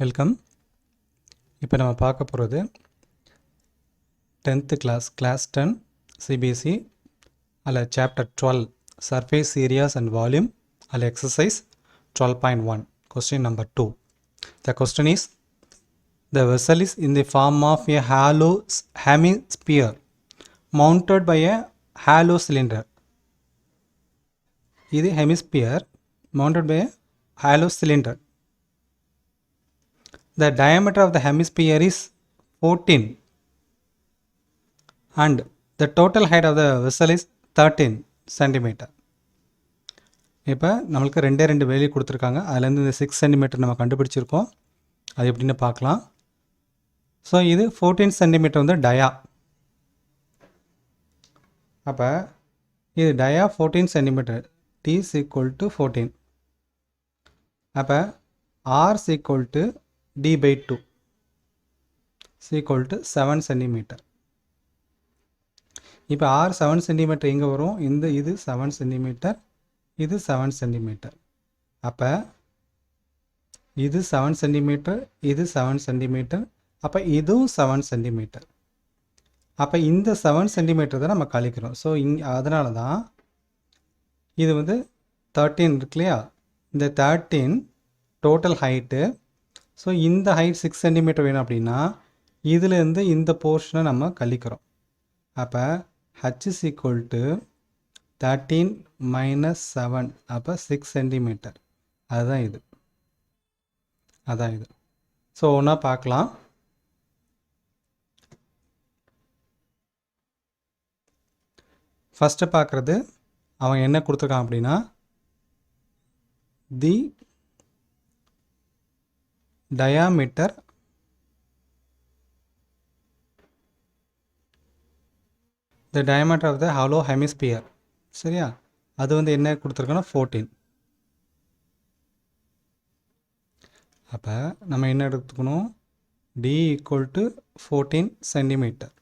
Welcome. இப்போ நம்ம பார்க்க போகிறது 10th கிளாஸ் 10 சிபிஎஸ்சி அதில் chapter 12 surface areas and volume அதில் exercise 12.1 question number 2. The question is, the vessel is in the form of a hollow hemisphere mounted by a hollow cylinder. இது hemisphere mounted by a hollow cylinder. The diameter of the hemisphere is 14 and the total height of the vessel is 13 centimeter. இப்போ நம்மளுக்கு ரெண்டு value கொடுத்துருக்காங்க. அதுலேருந்து இந்த 6 centimetre நம்ம கண்டுபிடிச்சிருக்கோம். அது எப்படின்னு பார்க்கலாம். ஸோ இது 14 சென்டிமீட்டர் வந்து டயா. அப்போ இது டயா 14 centimetre. T is equal to 14. அப்போ R is equal to D by 2 is equal to 7 centimetre. இப்போ R 7 சென்டிமீட்டர் எங்கே வரும்? இது 7 சென்டிமீட்டர், இது 7 சென்டிமீட்டர். அப்போ இது 7 சென்டிமீட்டர், இது 7 சென்டிமீட்டர். அப்போ இதுவும் 7 சென்டிமீட்டர். அப்போ இந்த 7 சென்டிமீட்டர் தான் நம்ம கழிக்கிறோம். ஸோ அதனால தான் இது வந்து 13 இருக்கு இல்லையா? இந்த 13 டோட்டல் ஹைட்டு. ஸோ இந்த ஹைட் 6 சென்டிமீட்டர் வேணும் அப்படின்னா இதுலேருந்து இந்த போர்ஷனை நம்ம கழிக்கிறோம். அப்போ H is equal to 13 minus 7. அப்போ 6 சென்டிமீட்டர். அதுதான் இது. ஸோ ஒன்றா பார்க்கலாம். ஃபஸ்ட்டு பார்க்குறது அவன் என்ன கொடுத்துருக்கான் அப்படின்னா the diameter of the hollow hemisphere. சரியா? அது வந்து என்ன கொடுத்துருக்கோன்னா 14. அப்போ நம்ம என்ன எடுத்துக்கணும்? D equal to 14 centimetre.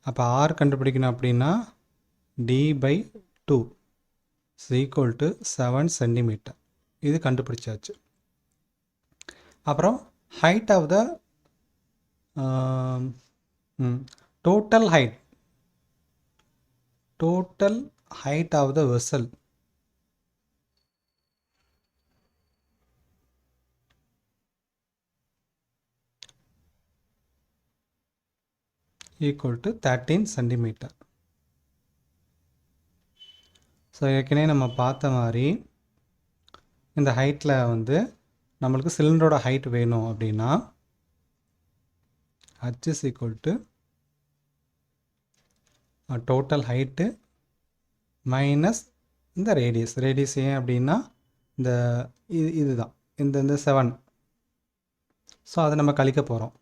அப்போ R கண்டுபிடிக்கணும் அப்படின்னா D by 2 is equal to 7 centimetre. இது கண்டுபிடிச்சாச்சு. அப்புறம் height of the total height of the vessel equal to 13 centimetre. So ஏற்கனவே நம்ம பார்த்த மாதிரி இந்த ஹைட்டில் வந்து நம்மளுக்கு சிலிண்டரோட ஹைட் வேணும் அப்படின்னா H is equal to total height minus இந்த ரேடியஸ் ஏன் அப்படின்னா இந்த இதுதான் இந்த 7. ஸோ அதை நம்ம கழிக்க போகிறோம்.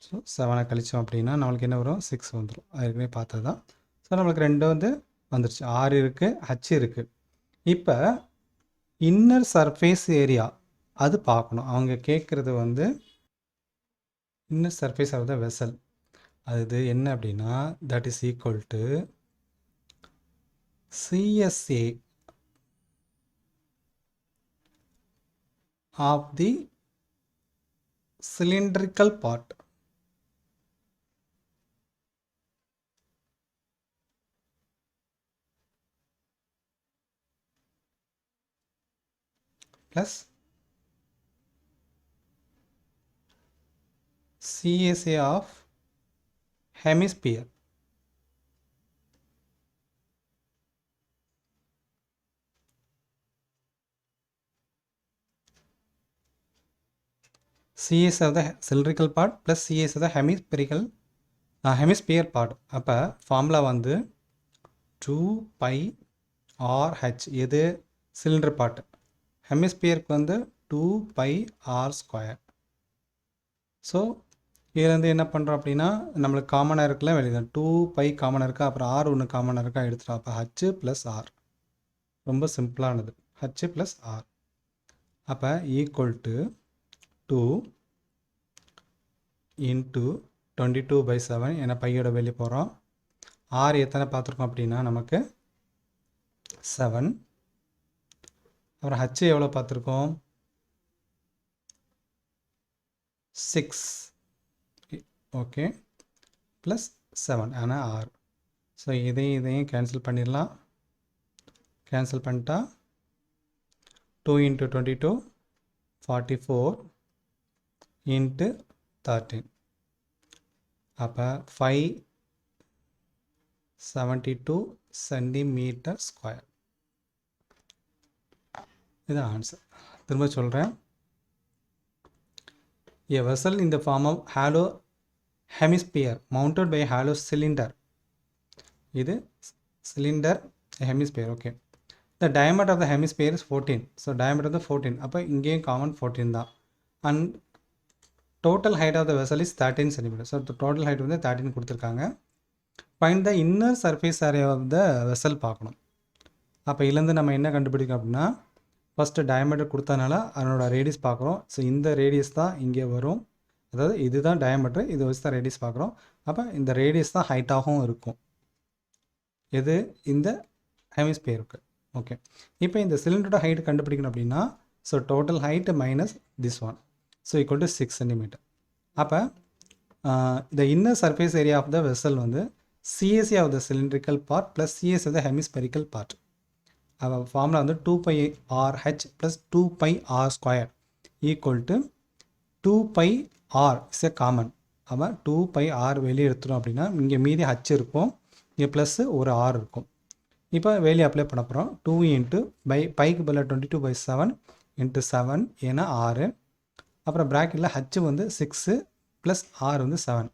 ஸோ 7 கழித்தோம் அப்படின்னா நம்மளுக்கு என்ன வரும்? 6 வந்துடும். அதுக்குமே பார்த்தது தான். ஸோ நம்மளுக்கு 2 வந்து வந்துருச்சு. R இருக்குது, H இருக்குது. இப்போ இன்னர் சர்ஃபேஸ் ஏரியா அது பார்க்கணும். அவங்க கேட்குறது வந்து inner surface of the vessel. அது என்ன அப்படின்னா that is equal to CSA of the cylindrical part plus CSA of hemisphere. CS of the cylindrical part plus CS of the hemisphere part. அப்போ formula வந்து 2 pi RH. எது? Cylinder part. ஹெமிஸ்பியருக்கு வந்து 2 pi R square. So இதுலேருந்து என்ன பண்ணுறோம் அப்படின்னா நம்மளுக்கு காமனாக இருக்குல்ல வெளியே 2 pi காமனாக இருக்கா, அப்புறம் R ஒன்று காமனாக இருக்கா எடுத்துட்டோம். அப்போ H ப்ளஸ் R. ரொம்ப சிம்பிளானது. H plus R. அப்போ ஈக்குவல் டு 2 இன்ட்டு 22/7. ஏன்னா பையோட வெளியே போகிறோம். R எத்தனை பார்த்துருக்கோம் அப்படின்னா நமக்கு 7. அப்புறம் H எவ்வளோ பார்த்துருக்கோம்? 6 ஓகே ப்ளஸ் 7 ஆனால் 6. ஸோ இதையும் கேன்சல் பண்ணிடலாம். கேன்சல் பண்ணிட்டா 2 into 22 44 into 13. அப்போ 572 சென்டிமீட்டர் ஸ்கொயர். இது ஆன்சர். திரும்ப சொல்கிறேன். A vessel in the form of hollow hemisphere mounted by a hollow cylinder. இது cylinder hemisphere. Okay. The diameter of the hemisphere is 14. So diameter of the 14. அப்போ இங்கேயும் common 14 தான். And total height of the vessel is 13 cm. So the total height வந்து 13 கொடுத்துருக்காங்க. Find the inner surface area of the vessel பார்க்கணும். அப்போ இதுலேருந்து நம்ம என்ன கண்டுபிடிக்கணும் அப்படின்னா, ஃபஸ்ட்டு டயமீட்டர் கொடுத்தனால அதனோட ரேடியஸ் பார்க்குறோம். ஸோ இந்த ரேடியஸ் தான் இங்கே வரும். அதாவது இதுதான் டயமீட்டர், இது வச்சு தான் ரேடியஸ் பார்க்குறோம். அப்போ இந்த ரேடியஸ் தான் ஹைட்டாகவும் இருக்கும். எது? இந்த ஹெமிஸ்பியருக்கு. ஓகே. இப்போ இந்த சிலிண்டரோட ஹைட் கண்டுபிடிக்கணும் அப்படின்னா, so total height minus this one, so equal to 6 centimetre. அப்போ the inner surface area of the vessel வந்து CSC of the cylindrical part plus CSC of the hemispherical part. அவள் ஃபார்முலா வந்து 2πRh plus 2πr² equal to 2πr is a common. அவன் 2πr வெளியே எடுத்துடும் அப்படின்னா இங்கே மீதி h இருக்கும், இங்கே ப்ளஸ்ஸு ஒரு r இருக்கும். இப்போ வேல்யூ அப்ளை பண்ண போகிறோம். 2 இன்ட்டு பைக்கு பதில் 22/7 இன்ட்டு 7 ஏன்னா 6. அப்புறம் ப்ராக்கெட்டில் h வந்து 6 ப்ளஸ் r வந்து 7.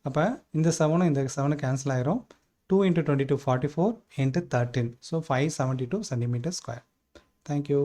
அப்போ இந்த 7 இந்த 7 கேன்சல் ஆயிரும். 2 into 22 44 into 13. So 572 centimeters square. Thank you.